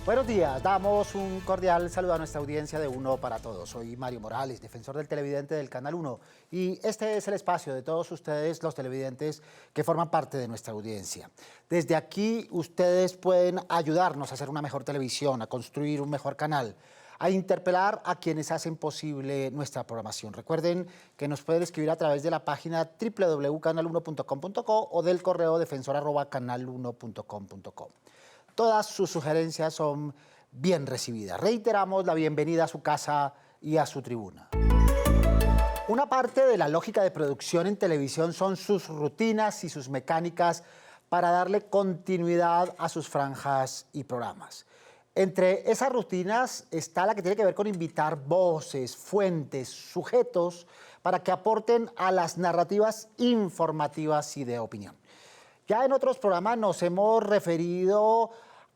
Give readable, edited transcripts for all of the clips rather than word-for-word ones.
Buenos días, damos un cordial saludo a nuestra audiencia de Uno para Todos. Soy Mario Morales, defensor del televidente del Canal 1, y este es el espacio de todos ustedes, los televidentes que forman parte de nuestra audiencia. Desde aquí ustedes pueden ayudarnos a hacer una mejor televisión, a construir un mejor canal, a interpelar a quienes hacen posible nuestra programación. Recuerden que nos pueden escribir a través de la página www.canal1.com.co o del correo defensor@canal1.com.co. Todas sus sugerencias son bien recibidas. Reiteramos la bienvenida a su casa y a su tribuna. Una parte de la lógica de producción en televisión son sus rutinas y sus mecánicas para darle continuidad a sus franjas y programas. Entre esas rutinas está la que tiene que ver con invitar voces, fuentes, sujetos para que aporten a las narrativas informativas y de opinión. Ya en otros programas nos hemos referido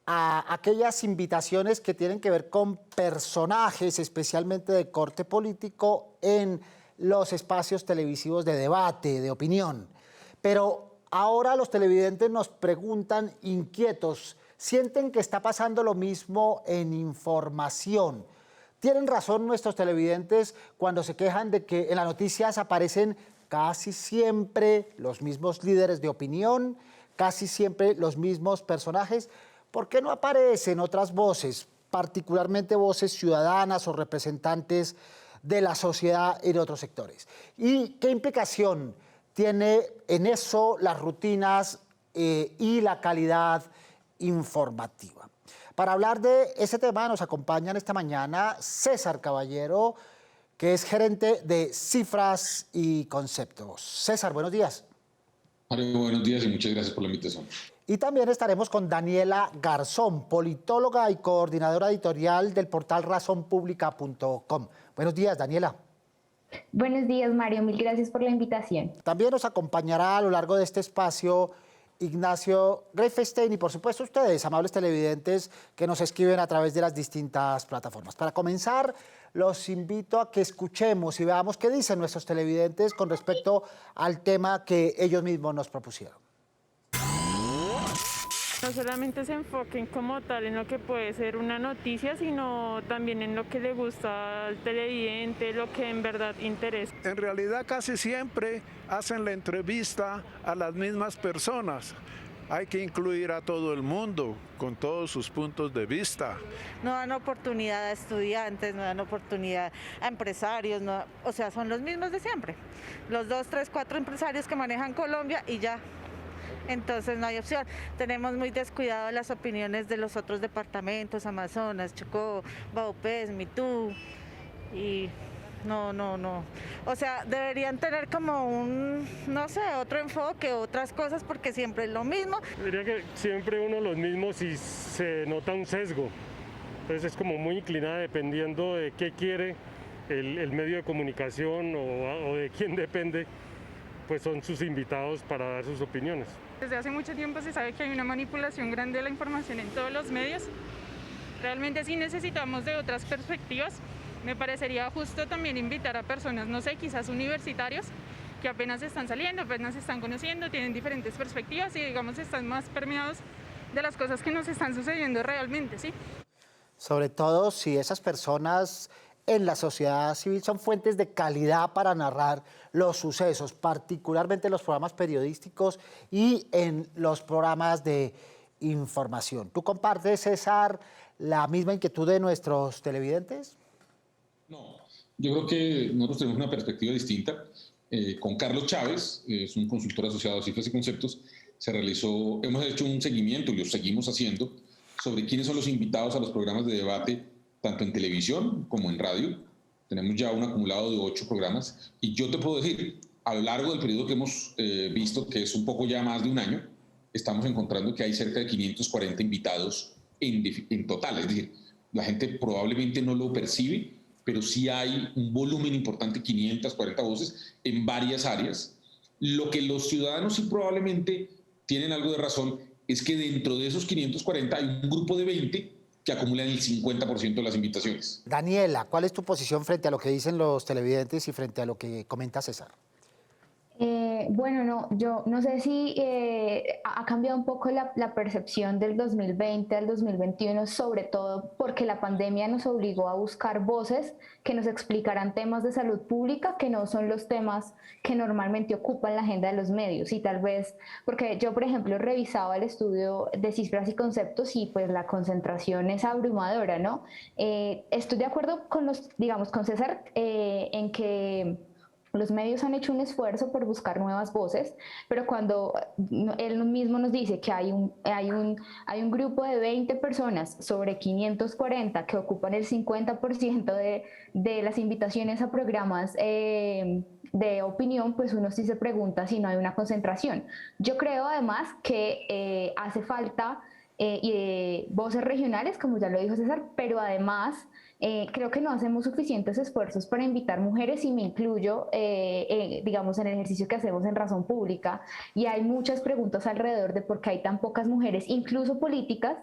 a aquellas invitaciones que tienen que ver con personajes, especialmente de corte político, en los espacios televisivos de debate, de opinión. Pero ahora los televidentes nos preguntan inquietos, ¿sienten que está pasando lo mismo en información? ¿Tienen razón nuestros televidentes cuando se quejan de que en las noticias aparecen casi siempre los mismos líderes de opinión, casi siempre los mismos personajes? ¿Por qué no aparecen otras voces, particularmente voces ciudadanas o representantes de la sociedad en otros sectores? ¿Y qué implicación tiene en eso las rutinas y la calidad informativa? Para hablar de ese tema nos acompañan esta mañana César Caballero, que es gerente de Cifras y Conceptos. César, buenos días. Mario, buenos días y muchas gracias por la invitación. Y también estaremos con Daniela Garzón, politóloga y coordinadora editorial del portal razonpublica.com. Buenos días, Daniela. Buenos días, Mario. Mil gracias por la invitación. También nos acompañará a lo largo de este espacio Ignacio Greifenstein y, por supuesto, ustedes, amables televidentes, que nos escriben a través de las distintas plataformas. Para comenzar, los invito a que escuchemos y veamos qué dicen nuestros televidentes con respecto al tema que ellos mismos nos propusieron. No solamente se enfoquen como tal en lo que puede ser una noticia, sino también en lo que le gusta al televidente, lo que en verdad interesa. En realidad casi siempre hacen la entrevista a las mismas personas. Hay que incluir a todo el mundo con todos sus puntos de vista. No dan oportunidad a estudiantes, no dan oportunidad a empresarios, o sea, son los mismos de siempre. Los 2, 3, 4 empresarios que manejan Colombia y ya. Entonces no hay opción. Tenemos muy descuidado las opiniones de los otros departamentos, Amazonas, Chocó, Baupés, Mitú, y no. O sea, deberían tener como un, no sé, otro enfoque, otras cosas, porque siempre es lo mismo. Diría que siempre uno los mismos y se nota un sesgo. Entonces es como muy inclinada dependiendo de qué quiere el medio de comunicación o de quién depende, pues son sus invitados para dar sus opiniones. Desde hace mucho tiempo se sabe que hay una manipulación grande de la información en todos los medios. Realmente sí necesitamos de otras perspectivas. Me parecería justo también invitar a personas, no sé, quizás universitarios, que apenas están saliendo, apenas están conociendo, tienen diferentes perspectivas y, digamos, están más permeados de las cosas que nos están sucediendo realmente, ¿sí? Sobre todo si esas personas en la sociedad civil son fuentes de calidad para narrar los sucesos, particularmente en los programas periodísticos y en los programas de información. ¿Tú compartes, César, la misma inquietud de nuestros televidentes? No, yo creo que nosotros tenemos una perspectiva distinta. Con Carlos Chávez, es un consultor asociado a Cifras y Conceptos, hemos hecho un seguimiento y lo seguimos haciendo sobre quiénes son los invitados a los programas de debate, tanto en televisión como en radio. Tenemos ya un acumulado de 8 programas y yo te puedo decir, a lo largo del periodo que hemos visto, que es un poco ya más de un año, estamos encontrando que hay cerca de 540 invitados en total. Es decir, la gente probablemente no lo percibe, pero sí hay un volumen importante, 540 voces en varias áreas. Lo que los ciudadanos sí probablemente tienen algo de razón es que dentro de esos 540 hay un grupo de 20 que acumulan el 50% de las invitaciones. Daniela, ¿cuál es tu posición frente a lo que dicen los televidentes y frente a lo que comenta César? Bueno, no, yo no sé si ha cambiado un poco la percepción del 2020 al 2021, sobre todo porque la pandemia nos obligó a buscar voces que nos explicaran temas de salud pública que no son los temas que normalmente ocupan la agenda de los medios. Y tal vez, porque yo, por ejemplo, revisaba el estudio de cifras y conceptos y pues la concentración es abrumadora, ¿no? Estoy de acuerdo con digamos, con César en que los medios han hecho un esfuerzo por buscar nuevas voces, pero cuando él mismo nos dice que hay un grupo de 20 personas sobre 540 que ocupan el 50% de las invitaciones a programas de opinión, pues uno sí se pregunta si no hay una concentración. Yo creo además que hace falta voces regionales, como ya lo dijo César, pero además creo que no hacemos suficientes esfuerzos para invitar mujeres, y me incluyo, digamos, en el ejercicio que hacemos en Razón Pública, y hay muchas preguntas alrededor de por qué hay tan pocas mujeres, incluso políticas,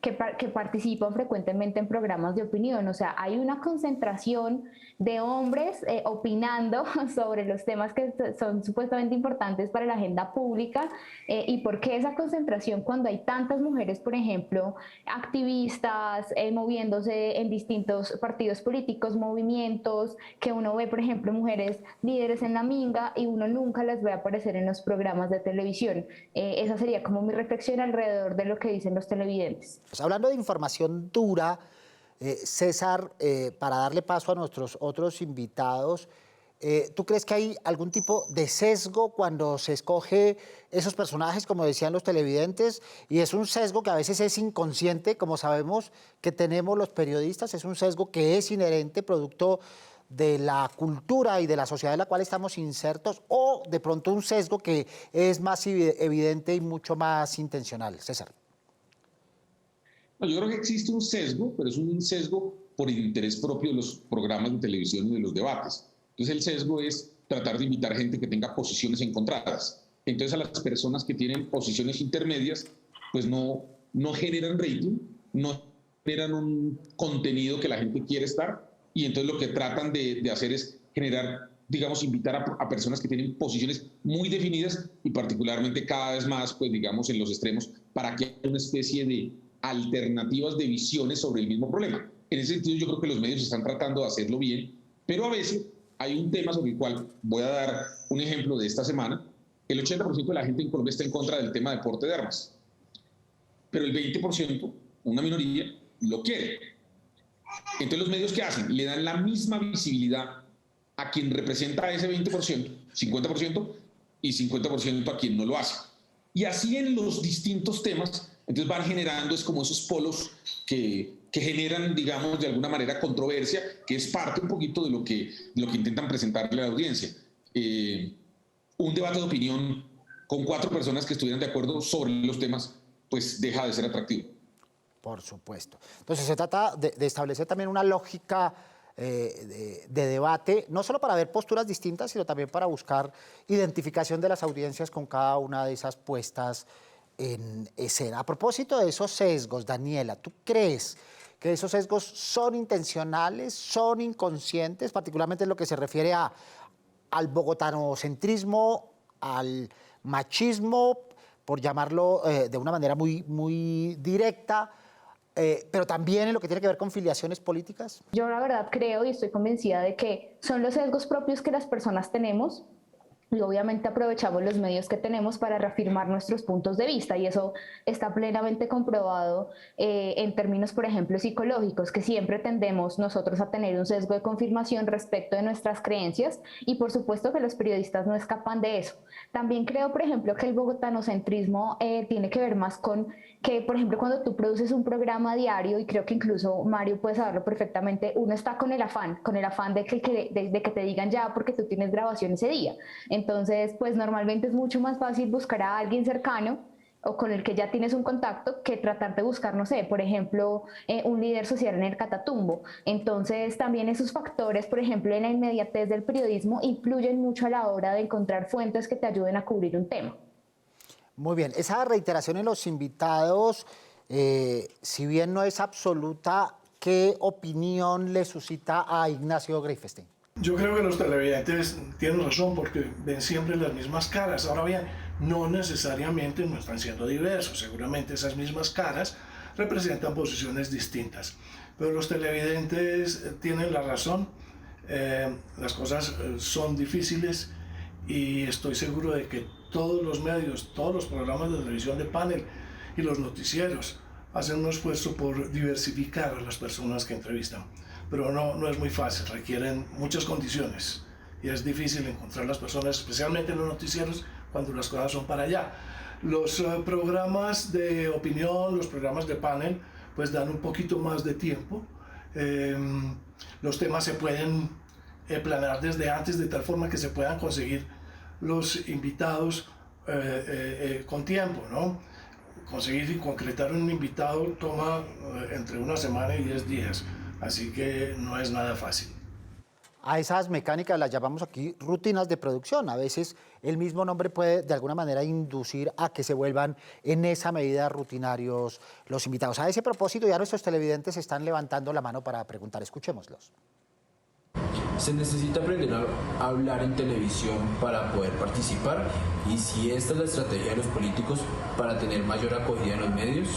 que participan frecuentemente en programas de opinión. O sea, hay una concentración de hombres opinando sobre los temas que son supuestamente importantes para la agenda pública, y por qué esa concentración cuando hay tantas mujeres, por ejemplo, activistas, moviéndose en distintos partidos políticos, movimientos, que uno ve, por ejemplo, mujeres líderes en la Minga y uno nunca las ve aparecer en los programas de televisión. Esa sería como mi reflexión alrededor de lo que dicen los televidentes. Pues hablando de información dura, César, para darle paso a nuestros otros invitados, ¿tú crees que hay algún tipo de sesgo cuando se escoge esos personajes, como decían los televidentes? Y es un sesgo que a veces es inconsciente, como sabemos que tenemos los periodistas, es un sesgo que es inherente, producto de la cultura y de la sociedad en la cual estamos insertos, o de pronto un sesgo que es más evidente y mucho más intencional. César. No, yo creo que existe un sesgo, pero es un sesgo por el interés propio de los programas de televisión y de los debates. Entonces el sesgo es tratar de invitar gente que tenga posiciones encontradas. Entonces a las personas que tienen posiciones intermedias, pues no generan rating, no generan un contenido que la gente quiere estar, y entonces lo que tratan de hacer es generar, digamos, invitar a personas que tienen posiciones muy definidas, y particularmente cada vez más, pues digamos, en los extremos, para que haya una especie de alternativas de visiones sobre el mismo problema. En ese sentido, yo creo que los medios están tratando de hacerlo bien, pero a veces hay un tema sobre el cual voy a dar un ejemplo de esta semana. El 80% de la gente en Colombia está en contra del tema de porte de armas, pero el 20%, una minoría, lo quiere. Entonces los medios, ¿qué hacen? Le dan la misma visibilidad a quien representa ese 20%, 50%, y 50% a quien no lo hace. Y así en los distintos temas, entonces van generando, es como esos polos que generan, digamos, de alguna manera controversia, que es parte un poquito de lo que intentan presentarle a la audiencia. Un debate de opinión con 4 personas que estuvieran de acuerdo sobre los temas, pues deja de ser atractivo. Por supuesto. Entonces se trata de establecer también una lógica de debate, no solo para ver posturas distintas, sino también para buscar identificación de las audiencias con cada una de esas puestas en escena. A propósito de esos sesgos, Daniela, ¿tú crees que esos sesgos son intencionales, son inconscientes, particularmente en lo que se refiere al bogotanocentrismo, al machismo, por llamarlo de una manera muy directa, pero también en lo que tiene que ver con filiaciones políticas? Yo la verdad creo y estoy convencida de que son los sesgos propios que las personas tenemos, y obviamente aprovechamos los medios que tenemos para reafirmar nuestros puntos de vista, y eso está plenamente comprobado en términos, por ejemplo, psicológicos, que siempre tendemos nosotros a tener un sesgo de confirmación respecto de nuestras creencias, y por supuesto que los periodistas no escapan de eso. También creo, por ejemplo, que el bogotanocentrismo tiene que ver más con que, por ejemplo, cuando tú produces un programa diario, y creo que incluso Mario puede saberlo perfectamente, uno está con el afán de que te digan ya porque tú tienes grabación ese día. Entonces, pues normalmente es mucho más fácil buscar a alguien cercano o con el que ya tienes un contacto que tratar de buscar, no sé, por ejemplo, un líder social en el Catatumbo. Entonces, también esos factores, por ejemplo, en la inmediatez del periodismo, influyen mucho a la hora de encontrar fuentes que te ayuden a cubrir un tema. Muy bien, esa reiteración en los invitados, si bien no es absoluta, ¿qué opinión le suscita a Ignacio Greifestein? Yo creo que los televidentes tienen razón porque ven siempre las mismas caras. Ahora bien, no necesariamente no están siendo diversos. Seguramente esas mismas caras representan posiciones distintas. Pero los televidentes tienen la razón. Las cosas son difíciles y estoy seguro de que todos los medios, todos los programas de televisión de panel y los noticieros hacen un esfuerzo por diversificar a las personas que entrevistan. Pero no es muy fácil, requieren muchas condiciones y es difícil encontrar las personas, especialmente en los noticieros, cuando las cosas son para allá. Los programas de opinión, los programas de panel, pues dan un poquito más de tiempo. Los temas se pueden planear desde antes de tal forma que se puedan conseguir los invitados con tiempo, ¿no? Conseguir y concretar un invitado toma entre una semana y 10 días. Así que no es nada fácil. A esas mecánicas las llamamos aquí rutinas de producción. A veces el mismo nombre puede de alguna manera inducir a que se vuelvan en esa medida rutinarios los invitados. A ese propósito ya nuestros televidentes están levantando la mano para preguntar. Escuchémoslos. ¿Se necesita aprender a hablar en televisión para poder participar? ¿Y si esta es la estrategia de los políticos para tener mayor acogida en los medios?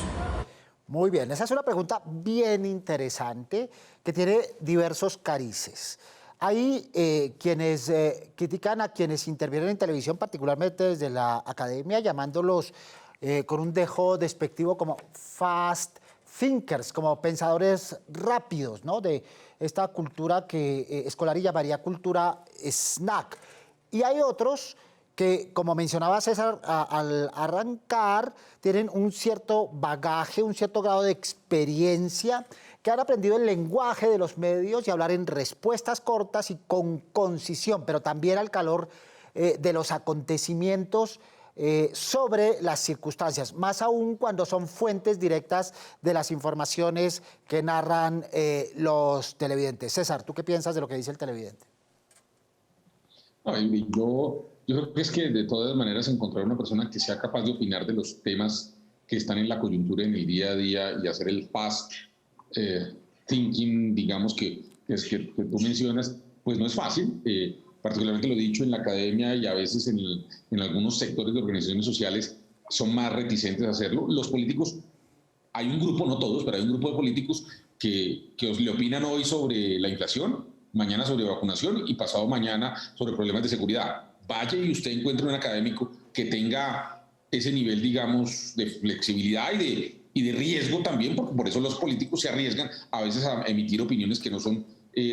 Muy bien, esa es una pregunta bien interesante que tiene diversos carices. Hay quienes critican a quienes intervienen en televisión, particularmente desde la academia, llamándolos con un dejo despectivo como fast thinkers, como pensadores rápidos, ¿no? De esta cultura que Scolari llamaría cultura snack. Y hay otros que, como mencionaba César al arrancar, tienen un cierto bagaje, un cierto grado de experiencia, que han aprendido el lenguaje de los medios y hablar en respuestas cortas y con concisión, pero también al calor de los acontecimientos sobre las circunstancias, más aún cuando son fuentes directas de las informaciones que narran los televidentes. César, ¿tú qué piensas de lo que dice el televidente? Yo creo que es que de todas maneras encontrar una persona que sea capaz de opinar de los temas que están en la coyuntura en el día a día y hacer el fast thinking, digamos, que tú mencionas, pues no es fácil. Particularmente lo he dicho en la academia y a veces en algunos sectores de organizaciones sociales son más reticentes a hacerlo. Los políticos, hay un grupo, no todos, pero hay un grupo de políticos que le opinan hoy sobre la inflación, mañana sobre vacunación y pasado mañana sobre problemas de seguridad. Vaya y usted encuentre un académico que tenga ese nivel, digamos, de flexibilidad y de riesgo también, porque por eso los políticos se arriesgan a veces a emitir opiniones que no son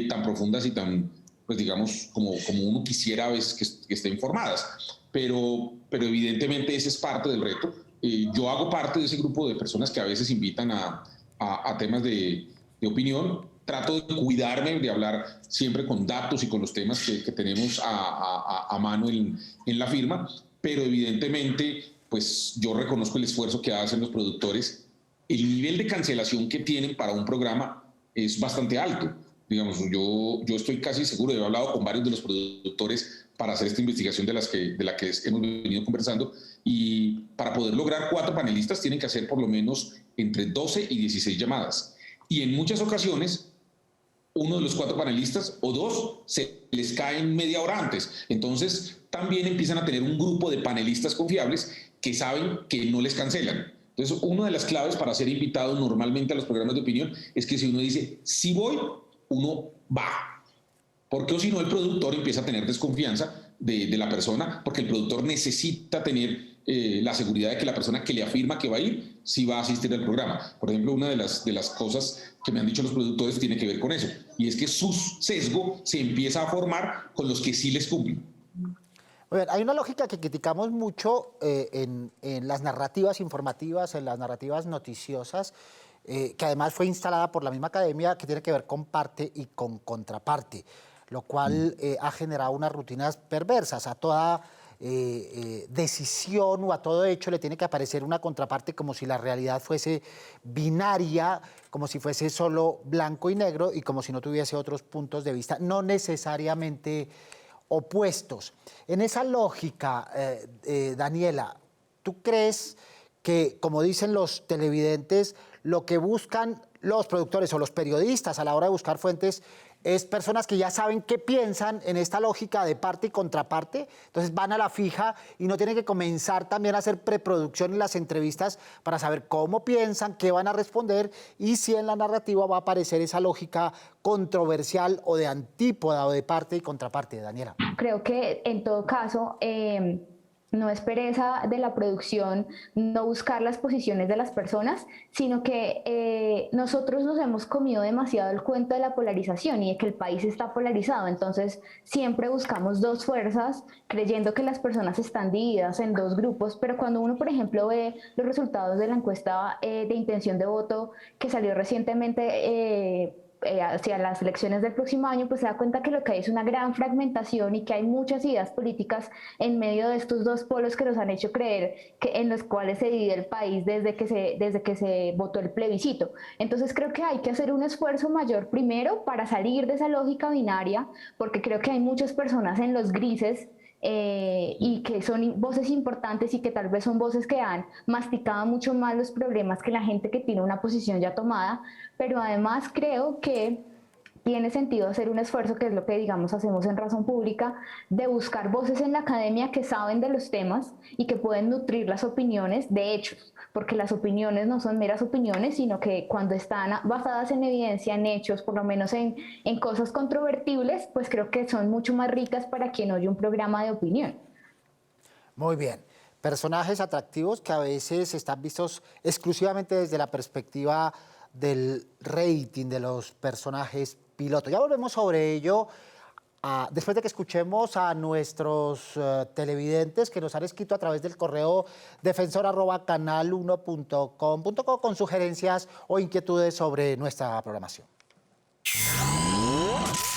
tan profundas y tan, pues digamos, como uno quisiera a veces que estén informadas. Pero evidentemente ese es parte del reto. Yo hago parte de ese grupo de personas que a veces invitan a temas de opinión. Trato de cuidarme de hablar siempre con datos y con los temas que tenemos a mano en la firma, pero evidentemente pues yo reconozco el esfuerzo que hacen los productores. El nivel de cancelación que tienen para un programa es bastante alto. Digamos, yo estoy casi seguro, he hablado con varios de los productores para hacer esta investigación de la que hemos venido conversando, y para poder lograr 4 panelistas tienen que hacer por lo menos entre 12 y 16 llamadas. Y en muchas ocasiones uno de los 4 panelistas o 2 se les caen media hora antes. Entonces también empiezan a tener un grupo de panelistas confiables que saben que no les cancelan. Entonces, una de las claves para ser invitado normalmente a los programas de opinión es que si uno dice, sí voy, uno va. Porque o si no, el productor empieza a tener desconfianza de la persona, porque el productor necesita tener la seguridad de que la persona que le afirma que va a ir, sí va a asistir al programa. Por ejemplo, una de las cosas que me han dicho los productores tiene que ver con eso, y es que su sesgo se empieza a formar con los que sí les cumplen. Hay una lógica que criticamos mucho en las narrativas informativas, en las narrativas noticiosas, que además fue instalada por la misma academia, que tiene que ver con parte y con contraparte, lo cual ha generado unas rutinas perversas. A toda decisión o a todo hecho le tiene que aparecer una contraparte, como si la realidad fuese binaria, como si fuese solo blanco y negro y como si no tuviese otros puntos de vista, no necesariamente opuestos. En esa lógica, Daniela, ¿tú crees que, como dicen los televidentes, lo que buscan los productores o los periodistas a la hora de buscar fuentes es personas que ya saben qué piensan en esta lógica de parte y contraparte, entonces van a la fija y no tienen que comenzar también a hacer preproducción en las entrevistas para saber cómo piensan, qué van a responder y si en la narrativa va a aparecer esa lógica controversial o de antípoda o de parte y contraparte, Daniela. Creo que en todo caso no es pereza de la producción no buscar las posiciones de las personas, sino que nosotros nos hemos comido demasiado el cuento de la polarización y de que el país está polarizado. Entonces siempre buscamos dos fuerzas creyendo que las personas están divididas en dos grupos, pero cuando uno, por ejemplo, ve los resultados de la encuesta de intención de voto que salió recientemente hacia las elecciones del próximo año, pues se da cuenta que lo que hay es una gran fragmentación y que hay muchas ideas políticas en medio de estos dos polos que nos han hecho creer que en los cuales se divide el país desde que se votó el plebiscito. Entonces creo que hay que hacer un esfuerzo mayor primero para salir de esa lógica binaria, porque creo que hay muchas personas en los grises y que son voces importantes y que tal vez son voces que han masticado mucho más los problemas que la gente que tiene una posición ya tomada, pero además creo que tiene sentido hacer un esfuerzo, que es lo que digamos hacemos en Razón Pública, de buscar voces en la academia que saben de los temas y que pueden nutrir las opiniones de hechos, porque las opiniones no son meras opiniones, sino que cuando están basadas en evidencia, en hechos, por lo menos en cosas controvertibles, pues creo que son mucho más ricas para quien oye un programa de opinión. Muy bien. Personajes atractivos que a veces están vistos exclusivamente desde la perspectiva del rating de los personajes piloto. Ya volvemos sobre ello después de que escuchemos a nuestros televidentes que nos han escrito a través del correo defensor@canal1.com.co con sugerencias o inquietudes sobre nuestra programación.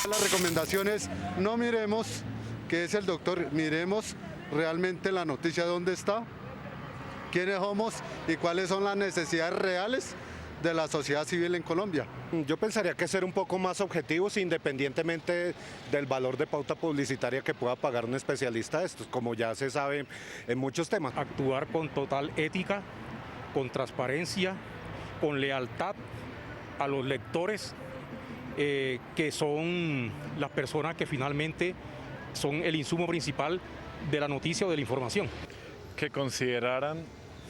La recomendación es no miremos qué es el doctor, miremos realmente la noticia dónde está, quiénes somos y cuáles son las necesidades reales de la sociedad civil en Colombia. Yo pensaría que ser un poco más objetivos independientemente del valor de pauta publicitaria que pueda pagar un especialista de estos, como ya se sabe en muchos temas. Actuar con total ética, con transparencia, con lealtad a los lectores, que son las personas que finalmente son el insumo principal de la noticia o de la información. Que consideraran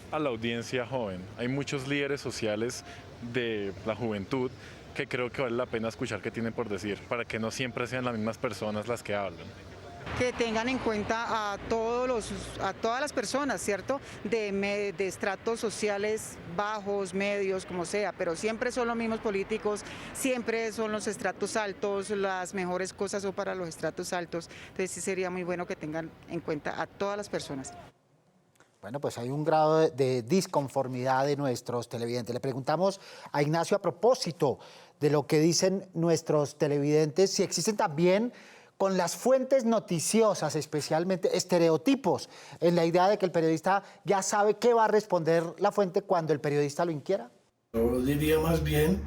a la audiencia joven. Hay muchos líderes sociales de la juventud que creo que vale la pena escuchar qué tienen por decir, para que no siempre sean las mismas personas las que hablan. Que tengan en cuenta a todas las personas, ¿cierto? De estratos sociales bajos, medios, como sea, pero siempre son los mismos políticos, siempre son los estratos altos, las mejores cosas son para los estratos altos. Entonces sí sería muy bueno que tengan en cuenta a todas las personas. Bueno, pues hay un grado de disconformidad de nuestros televidentes. Le preguntamos a Ignacio a propósito de lo que dicen nuestros televidentes, si existen también con las fuentes noticiosas, especialmente estereotipos, en la idea de que el periodista ya sabe qué va a responder la fuente cuando el periodista lo inquiera. Yo diría más bien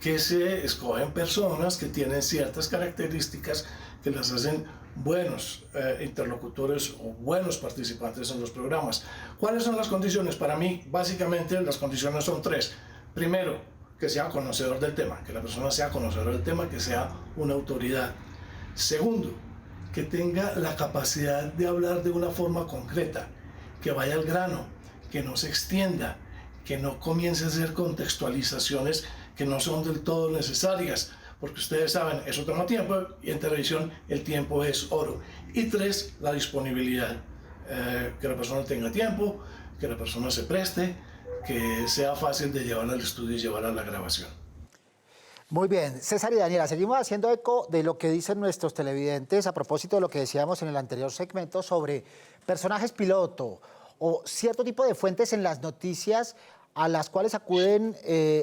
que se escogen personas que tienen ciertas características que las hacen buenos interlocutores o buenos participantes en los programas. ¿Cuáles son las condiciones? Para mí, básicamente, las condiciones son tres. Primero, que sea conocedor del tema, que la persona sea conocedora del tema, que sea una autoridad. Segundo, que tenga la capacidad de hablar de una forma concreta, que vaya al grano, que no se extienda, que no comience a hacer contextualizaciones que no son del todo necesarias, porque ustedes saben, eso toma tiempo y en televisión el tiempo es oro. Y tres, la disponibilidad, que la persona tenga tiempo, que la persona se preste, que sea fácil de llevar al estudio y llevar a la grabación. Muy bien, César y Daniela, seguimos haciendo eco de lo que dicen nuestros televidentes a propósito de lo que decíamos en el anterior segmento sobre personajes piloto o cierto tipo de fuentes en las noticias a las cuales acuden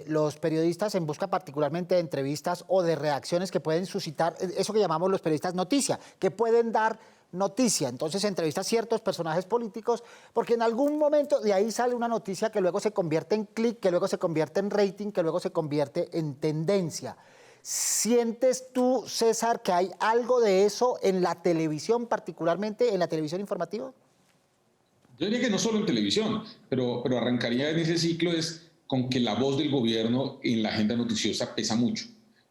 los periodistas en busca particularmente de entrevistas o de reacciones que pueden suscitar eso que llamamos los periodistas noticia, que pueden dar noticia. Entonces entrevista a ciertos personajes políticos porque en algún momento de ahí sale una noticia que luego se convierte en clic, que luego se convierte en rating, que luego se convierte en tendencia. ¿Sientes tú, César, que hay algo de eso en la televisión, particularmente en la televisión informativa? Yo diría que no solo en televisión, pero arrancaría en ese ciclo es con que la voz del gobierno en la agenda noticiosa pesa mucho.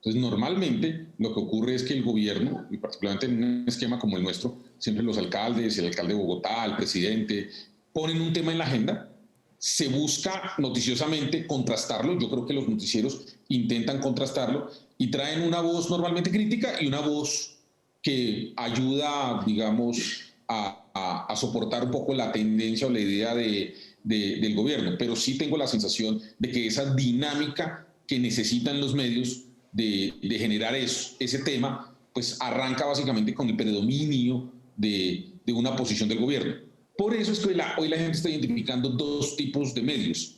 Entonces, normalmente lo que ocurre es que el gobierno, y particularmente en un esquema como el nuestro, siempre los alcaldes, el alcalde de Bogotá, el presidente, ponen un tema en la agenda, se busca noticiosamente contrastarlo. Yo creo que los noticieros intentan contrastarlo y traen una voz normalmente crítica y una voz que ayuda, digamos, a soportar un poco la tendencia o la idea del gobierno. Pero sí tengo la sensación de que esa dinámica que necesitan los medios de generar ese tema, pues arranca básicamente con el predominio de una posición del gobierno. Por eso es que hoy la gente está identificando dos tipos de medios.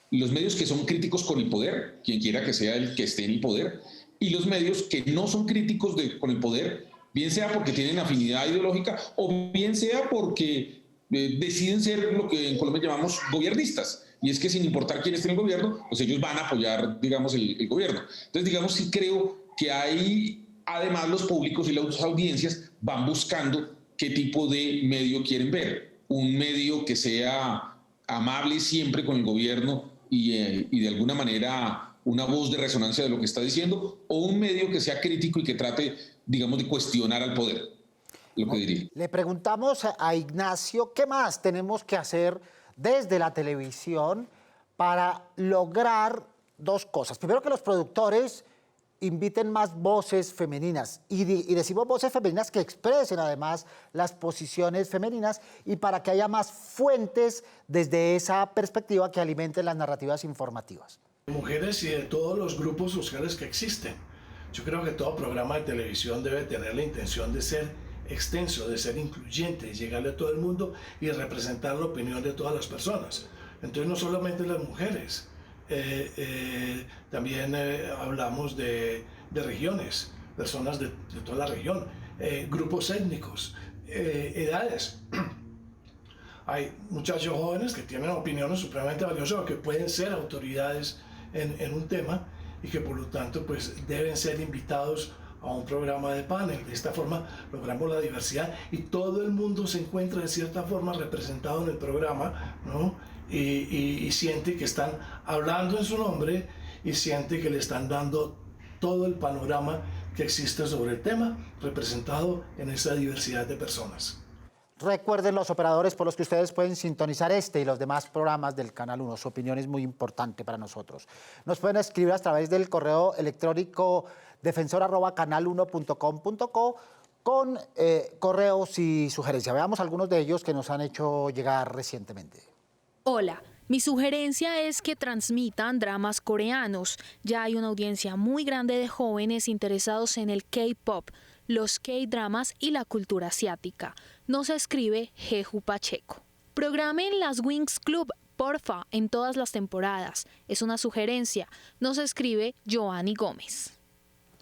Los medios que son críticos con el poder, quien quiera que sea el que esté en el poder, y los medios que no son críticos con el poder, bien sea porque tienen afinidad ideológica o bien sea porque deciden ser lo que en Colombia llamamos gobiernistas. Y es que sin importar quién esté en el gobierno, pues ellos van a apoyar, digamos, el gobierno. Entonces, digamos, sí creo que ahí, además, los públicos y las audiencias van buscando qué tipo de medio quieren ver. Un medio que sea amable siempre con el gobierno y de alguna manera una voz de resonancia de lo que está diciendo, o un medio que sea crítico y que trate, digamos, de cuestionar al poder, lo que diría. Le preguntamos a Ignacio qué más tenemos que hacer desde la televisión para lograr dos cosas. Primero, que los productores inviten más voces femeninas y decimos voces femeninas que expresen además las posiciones femeninas y para que haya más fuentes desde esa perspectiva que alimenten las narrativas informativas. Mujeres y de todos los grupos sociales que existen. Yo creo que todo programa de televisión debe tener la intención de ser extenso, de ser incluyente, de llegarle a todo el mundo y representar la opinión de todas las personas. Entonces no solamente las mujeres, también hablamos de regiones, personas de toda la región, grupos étnicos, edades. Hay muchachos jóvenes que tienen opiniones supremamente valiosas o que pueden ser autoridades en un tema y que por lo tanto pues deben ser invitados a un programa de panel. De esta forma logramos la diversidad y todo el mundo se encuentra de cierta forma representado en el programa, ¿no? Y siente que están hablando en su nombre y siente que le están dando todo el panorama que existe sobre el tema, representado en esa diversidad de personas. Recuerden los operadores por los que ustedes pueden sintonizar este y los demás programas del Canal 1. Su opinión es muy importante para nosotros. Nos pueden escribir a través del correo electrónico defensor@canal1.com.co con correos y sugerencias. Veamos algunos de ellos que nos han hecho llegar recientemente. Hola, mi sugerencia es que transmitan dramas coreanos. Ya hay una audiencia muy grande de jóvenes interesados en el K-pop, los K-dramas y la cultura asiática. Nos escribe Jeju Pacheco. Programen las Wings Club, porfa, en todas las temporadas. Es una sugerencia. Nos escribe Joanny Gómez.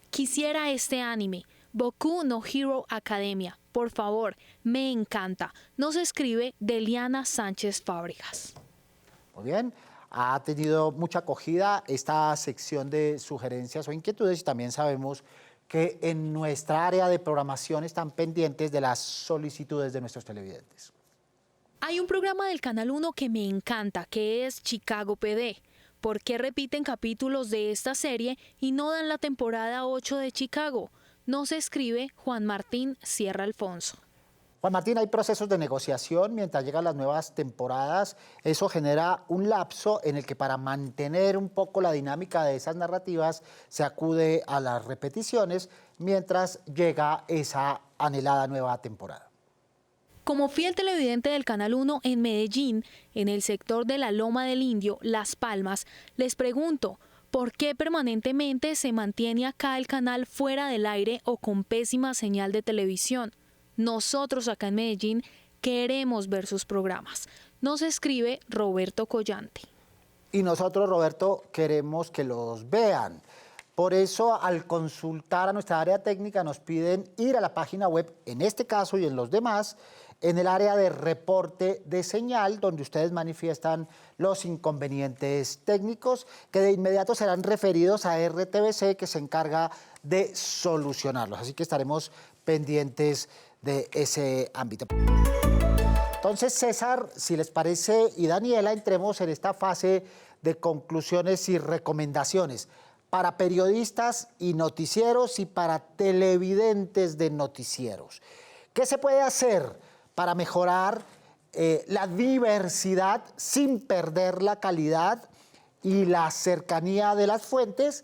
Quisiera este anime, Boku no Hero Academia. Por favor, me encanta. Nos escribe Deliana Sánchez Fábregas. Muy bien. Ha tenido mucha acogida esta sección de sugerencias o inquietudes y también sabemos que en nuestra área de programación están pendientes de las solicitudes de nuestros televidentes. Hay un programa del Canal 1 que me encanta, que es Chicago PD. ¿Por qué repiten capítulos de esta serie y no dan la temporada 8 de Chicago? Nos escribe Juan Martín Sierra Alfonso. Juan Martín, hay procesos de negociación mientras llegan las nuevas temporadas. Eso genera un lapso en el que para mantener un poco la dinámica de esas narrativas se acude a las repeticiones mientras llega esa anhelada nueva temporada. Como fiel televidente del Canal 1 en Medellín, en el sector de la Loma del Indio, Las Palmas, les pregunto, ¿por qué permanentemente se mantiene acá el canal fuera del aire o con pésima señal de televisión? Nosotros acá en Medellín queremos ver sus programas. Nos escribe Roberto Collante. Y nosotros, Roberto, queremos que los vean. Por eso, al consultar a nuestra área técnica, nos piden ir a la página web, en este caso y en los demás, en el área de reporte de señal, donde ustedes manifiestan los inconvenientes técnicos, que de inmediato serán referidos a RTBC, que se encarga de solucionarlos. Así que estaremos pendientes de ese ámbito. Entonces, César, si les parece, y Daniela, entremos en esta fase de conclusiones y recomendaciones. para periodistas y noticieros y para televidentes de noticieros. ¿Qué se puede hacer para mejorar la diversidad sin perder la calidad y la cercanía de las fuentes?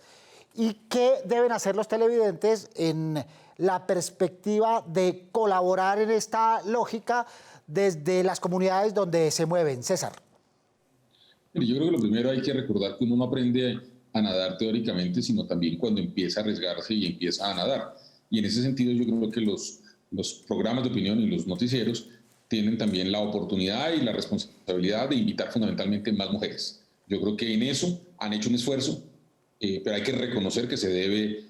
¿Y qué deben hacer los televidentes en la perspectiva de colaborar en esta lógica desde las comunidades donde se mueven? César. Yo creo que lo primero hay que recordar que uno no aprende a nadar teóricamente, sino también cuando empieza a arriesgarse y empieza a nadar. Y en ese sentido yo creo que los programas de opinión y los noticieros tienen también la oportunidad y la responsabilidad de invitar fundamentalmente más mujeres. Yo creo que en eso han hecho un esfuerzo, pero hay que reconocer que se debe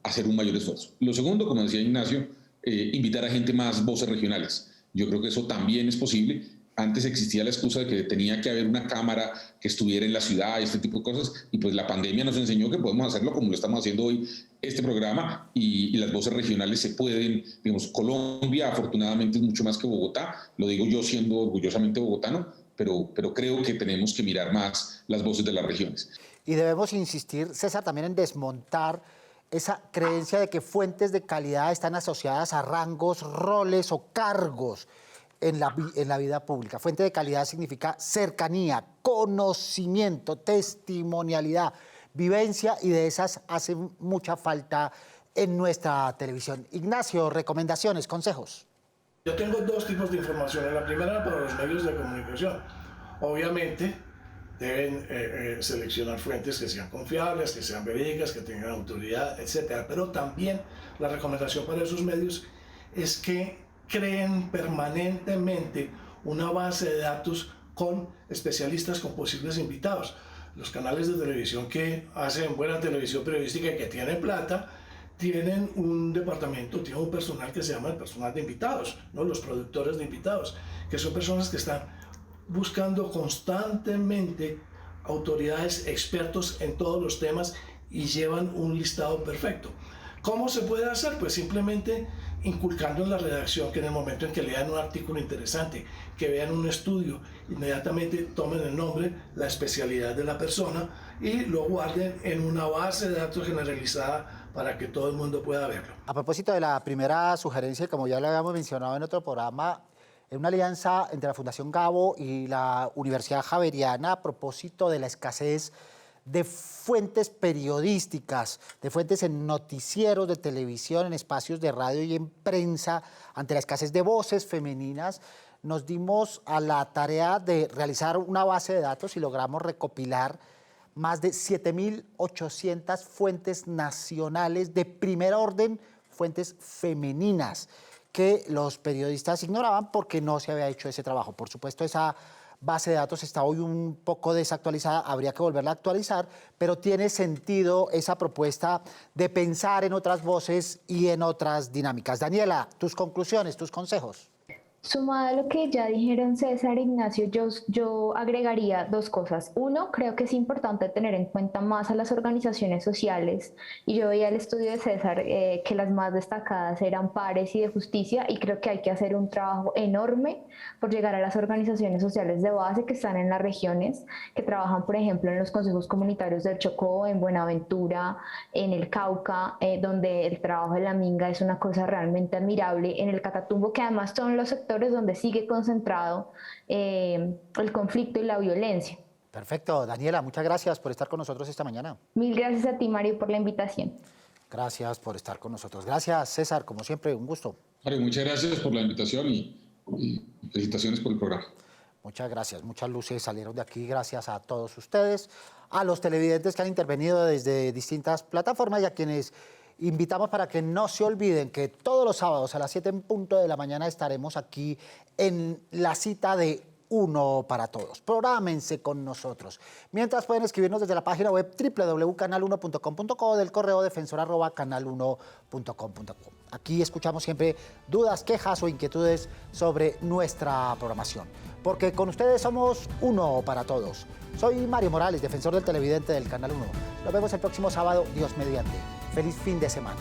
hacer un mayor esfuerzo. Lo segundo, como decía Ignacio, invitar a gente más voces regionales. Yo creo que eso también es posible. Antes existía la excusa de que tenía que haber una cámara que estuviera en la ciudad y este tipo de cosas, y pues la pandemia nos enseñó que podemos hacerlo como lo estamos haciendo hoy, este programa, y las voces regionales se pueden, digamos, Colombia afortunadamente es mucho más que Bogotá, lo digo yo siendo orgullosamente bogotano, pero creo que tenemos que mirar más las voces de las regiones. Y debemos insistir, César, también en desmontar esa creencia de que fuentes de calidad están asociadas a rangos, roles o cargos en la vida pública. Fuente de calidad significa cercanía, conocimiento, testimonialidad, vivencia, y de esas hace mucha falta en nuestra televisión. Ignacio, recomendaciones, consejos. Yo tengo dos tipos de información. La primera para los medios de comunicación. Obviamente deben seleccionar fuentes que sean confiables, que sean verídicas, que tengan autoridad, etc. Pero también la recomendación para esos medios es que creen permanentemente una base de datos con especialistas, con posibles invitados. Los canales de televisión que hacen buena televisión periodística y que tienen plata, tienen un departamento, tienen un personal que se llama el personal de invitados, ¿no? Los productores de invitados, que son personas que están buscando constantemente autoridades, expertos en todos los temas, y llevan un listado perfecto. ¿Cómo se puede hacer? Pues simplemente inculcando en la redacción que en el momento en que lean un artículo interesante, que vean un estudio, inmediatamente tomen el nombre, la especialidad de la persona y lo guarden en una base de datos generalizada para que todo el mundo pueda verlo. A propósito de la primera sugerencia, como ya lo habíamos mencionado en otro programa, en una alianza entre la Fundación Gabo y la Universidad Javeriana a propósito de la escasez de fuentes periodísticas, de fuentes en noticieros de televisión, en espacios de radio y en prensa, ante la escasez de voces femeninas, nos dimos a la tarea de realizar una base de datos y logramos recopilar más de 7.800 fuentes nacionales de primer orden, fuentes femeninas, que los periodistas ignoraban porque no se había hecho ese trabajo. Por supuesto, esa base de datos está hoy un poco desactualizada, habría que volverla a actualizar, pero tiene sentido esa propuesta de pensar en otras voces y en otras dinámicas. Daniela, tus conclusiones, tus consejos. Sumado a lo que ya dijeron César e Ignacio, yo agregaría dos cosas. Uno, creo que es importante tener en cuenta más a las organizaciones sociales, y yo veía el estudio de César que las más destacadas eran Pares y de Justicia, y creo que hay que hacer un trabajo enorme por llegar a las organizaciones sociales de base que están en las regiones, que trabajan, por ejemplo, en los consejos comunitarios del Chocó, en Buenaventura, en el Cauca, donde el trabajo de la Minga es una cosa realmente admirable, en el Catatumbo, que además son los sectores donde sigue concentrado el conflicto y la violencia. Perfecto. Daniela, muchas gracias por estar con nosotros esta mañana. Mil gracias a ti, Mario, por la invitación. Gracias por estar con nosotros. Gracias, César, como siempre, un gusto. Mario, muchas gracias por la invitación y felicitaciones por el programa. Muchas gracias. Muchas luces salieron de aquí gracias a todos ustedes, a los televidentes que han intervenido desde distintas plataformas y a quienes invitamos para que no se olviden que todos los sábados a las 7 en punto de la mañana estaremos aquí en la cita de Uno para Todos. Prográmense con nosotros. Mientras, pueden escribirnos desde la página web www.canal1.com.co o del correo defensor@canal1.com.co. Aquí escuchamos siempre dudas, quejas o inquietudes sobre nuestra programación, porque con ustedes somos Uno para Todos. Soy Mario Morales, defensor del televidente del Canal 1. Nos vemos el próximo sábado, Dios mediante. Feliz fin de semana.